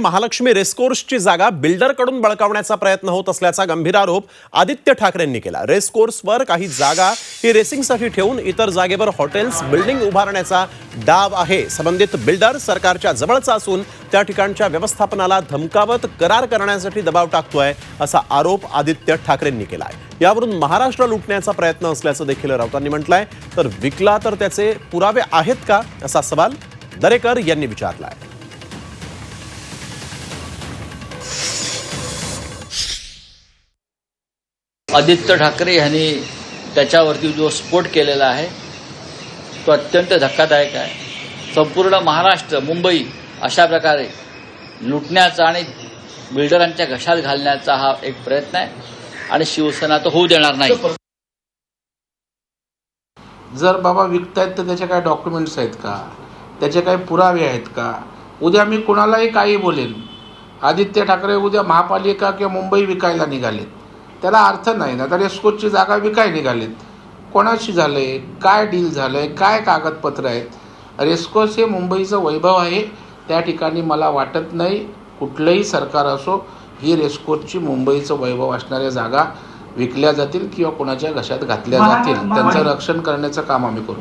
महालक्ष्मी रेसकोर्सची जागा बिल्डरकडून बळकावण्याचा प्रयत्न होत असल्याचा गंभीर आरोप आदित्य ठाकरेंनी केला। रेसकोर्सवर काही जागा ही रेसिंगसाठी ठेवून इतर जागेवर हॉटेल्स बिल्डिंग उभारण्याचा डाव आहे। संबंधित बिल्डर सरकारच्या जवळचा असून त्या ठिकाणच्या व्यवस्थापनाला धमकावत करार करण्यासाठी दबाव टाकतोय असा आरोप आदित्य ठाकरेंनी केला आहे। यावरून महाराष्ट्र लुटण्याचा प्रयत्न असल्याचं देखील राऊतांनी म्हटलंय। तर विकला तर त्याचे पुरावे आहेत का असा सवाल दरेकर यांनी विचारला आहे। आदित्य ठाकरे यांनी त्याच्यावरती जो स्फोट केलेला आहे तो अत्यंत धक्कादायक आहे। संपूर्ण महाराष्ट्र मुंबई अशा प्रकारे लुटण्याचा आणि बिल्डरांच्या घशात घालण्याचा हा एक प्रयत्न आहे आणि शिवसेना तो होऊ देणार नाही। जर बाबा विकतायत तर त्याचे काय डॉक्युमेंट्स आहेत का, त्याचे काही पुरावे आहेत का? उद्या मी कुणालाही काही बोलेन, आदित्य ठाकरे उद्या महापालिका किंवा मुंबई विकायला निघालेत, त्याला अर्थ नाही ना। तर रेस्कोची जागा विकाय निघालेत, कोणाशी झालंय, काय डील झालंय, काय कागदपत्र आहेत? रेस्कोस हे मुंबईचं वैभव आहे। त्या ठिकाणी मला वाटत नाही कुठलंही सरकार असो ही रेस्कोची मुंबईचं वैभव असणाऱ्या जागा विकल्या जातील किंवा कोणाच्या घशात घातल्या जातील। त्यांचं रक्षण करण्याचं काम आम्ही करू।